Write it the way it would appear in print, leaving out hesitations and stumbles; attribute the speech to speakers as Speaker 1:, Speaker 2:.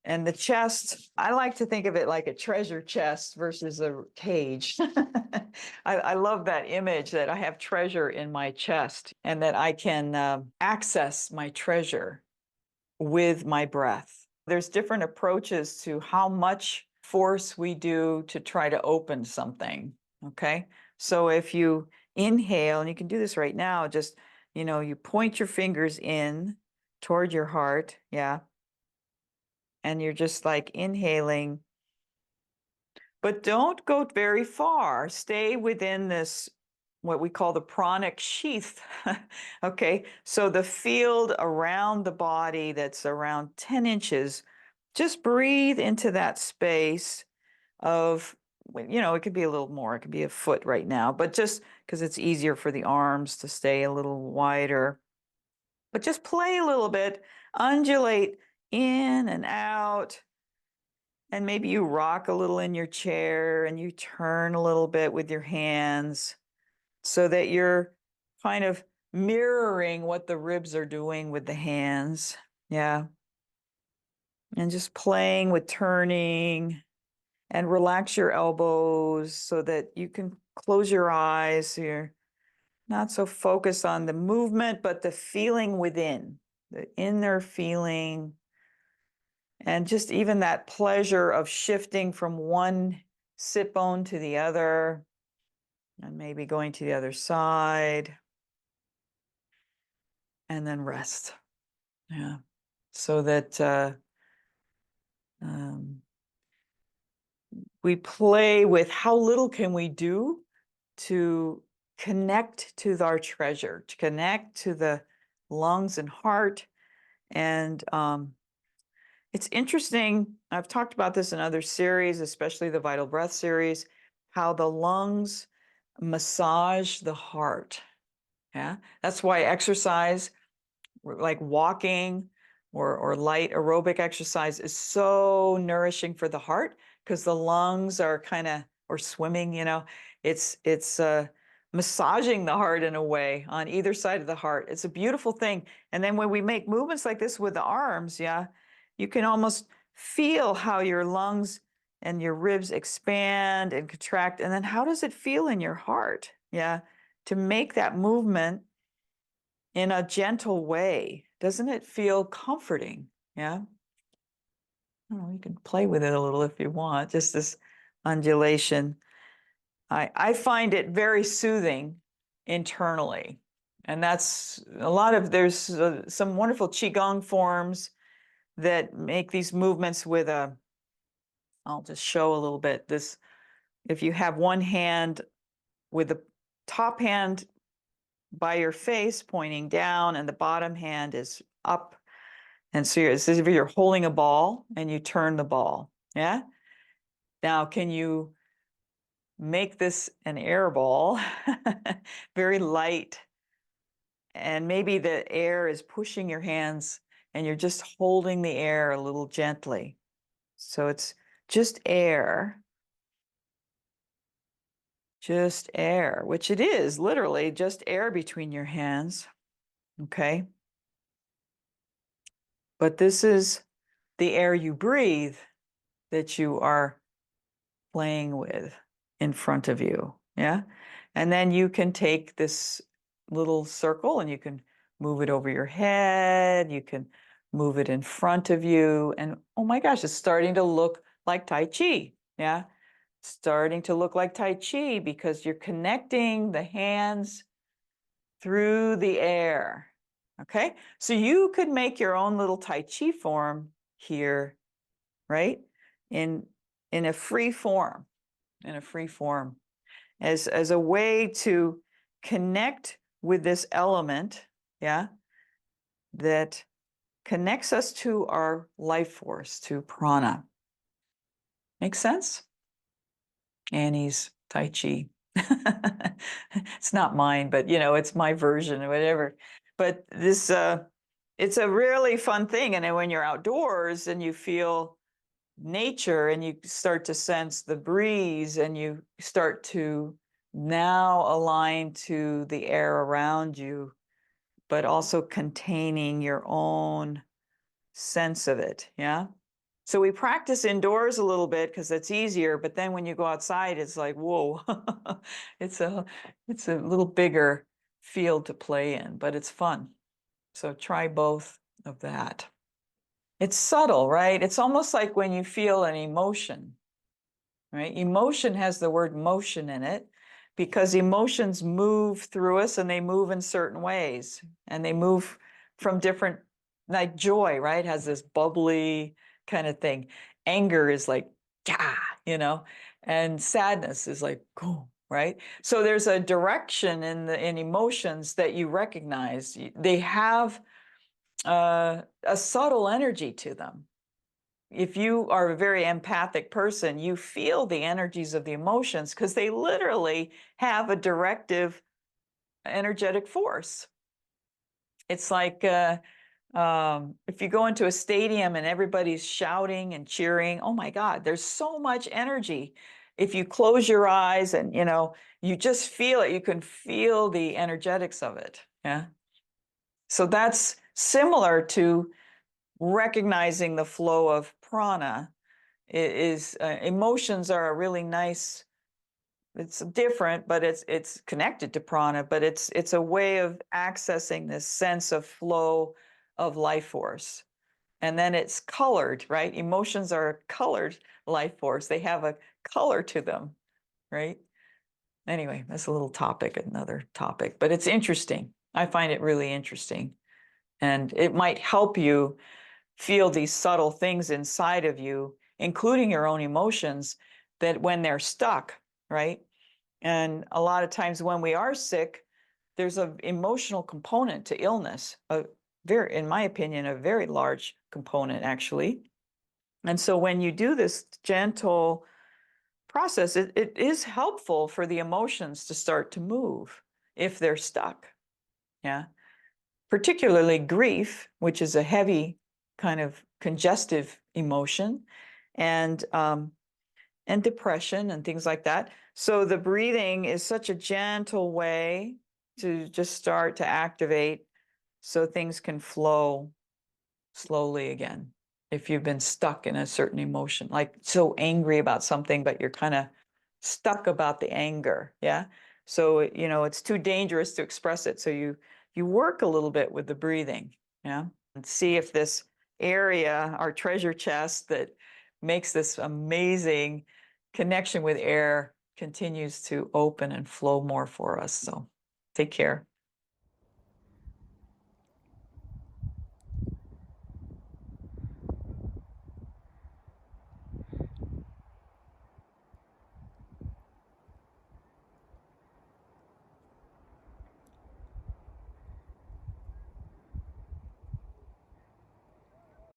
Speaker 1: And the chest, I like to think of it like a treasure chest versus a cage. I love that image that I have treasure in my chest and that I can access my treasure with my breath. There's different approaches to how much force we do to try to open something, okay? So if you inhale, and you can do this right now, just, you point your fingers in toward your heart, yeah, and you're just like inhaling, but don't go very far. Stay within this, what we call the pranic sheath. Okay, so the field around the body that's around 10 inches, just breathe into that space of, it could be a little more, it could be a foot right now, but just because it's easier for the arms to stay a little wider. But just play a little bit, undulate in and out. And maybe you rock a little in your chair and you turn a little bit with your hands so that you're kind of mirroring what the ribs are doing with the hands. Yeah. And just playing with turning and relax your elbows so that you can close your eyes. So you're not so focused on the movement, but the feeling within, the inner feeling. And just even that pleasure of shifting from one sit bone to the other, and maybe going to the other side, and then rest. Yeah. So that we play with how little can we do to connect to our treasure, to connect to the lungs and heart. And it's interesting, I've talked about this in other series, especially the Vital Breath series, how the lungs massage the heart. Yeah, that's why exercise, like walking or light aerobic exercise, is so nourishing for the heart, because the lungs are kind of, or swimming, it's massaging the heart in a way on either side of the heart. It's a beautiful thing. And then when we make movements like this with the arms, yeah, you can almost feel how your lungs and your ribs expand and contract. And then how does it feel in your heart? Yeah, to make that movement in a gentle way. Doesn't it feel comforting? Yeah. Oh, you can play with it a little if you want, just this undulation. I find it very soothing internally. And that's a lot of, there's some wonderful Qigong forms that make these movements with I'll just show a little bit. This, if you have one hand with the top hand by your face pointing down and the bottom hand is up. And so it's as if you're holding a ball and you turn the ball. Yeah. Now, can you make this an air ball? Very light. And maybe the air is pushing your hands and you're just holding the air a little gently. So it's just air, which it is literally just air between your hands. Okay. But this is the air you breathe that you are playing with in front of you. Yeah. And then you can take this little circle and you can move it over your head. You can move it in front of you. And oh my gosh, it's starting to look like Tai Chi. Yeah. Starting to look like Tai Chi because you're connecting the hands through the air. Okay. So you could make your own little Tai Chi form here, right? In a free form, as a way to connect with this element, yeah, that connects us to our life force, to prana. Makes sense? Annie's Tai Chi. It's not mine, but it's my version or whatever. But this, it's a really fun thing. And then when you're outdoors and you feel nature and you start to sense the breeze and you start to now align to the air around you, but also containing your own sense of it. Yeah. So we practice indoors a little bit because it's easier, but then when you go outside, it's like, whoa, it's a little bigger field to play in, but it's fun. So try both of that. It's subtle, right? It's almost like when you feel an emotion, right? Emotion has the word motion in it because emotions move through us and they move in certain ways and they move from different, like joy, right? Has this bubbly kind of thing. Anger is like, yeah, and sadness is like, go, right? So there's a direction in emotions that you recognize. They have a subtle energy to them. If you are a very empathic person, you feel the energies of the emotions because they literally have a directive energetic force. It's like if you go into a stadium and everybody's shouting and cheering, oh my God, there's so much energy. If you close your eyes and, you just feel it, you can feel the energetics of it. Yeah. So that's similar to recognizing the flow of prana. Emotions are a really nice, it's different, but it's connected to prana, but it's a way of accessing this sense of flow of life force. And then it's colored, right? Emotions are a colored life force. They have a color to them, right? Anyway, that's a little topic, another topic, but it's interesting. I find it really interesting. And it might help you feel these subtle things inside of you, including your own emotions, that when they're stuck, right? And a lot of times when we are sick, there's an emotional component to illness, in my opinion, a very large component actually. And so when you do this gentle process, it is helpful for the emotions to start to move if they're stuck. Yeah. Particularly grief, which is a heavy kind of congestive emotion, and depression and things like that. So the breathing is such a gentle way to just start to activate so things can flow slowly again. If you've been stuck in a certain emotion, like so angry about something, but you're kind of stuck about the anger. Yeah. So, it's too dangerous to express it. So you work a little bit with the breathing. Yeah. And see if this area, our treasure chest that makes this amazing connection with air, continues to open and flow more for us. So take care.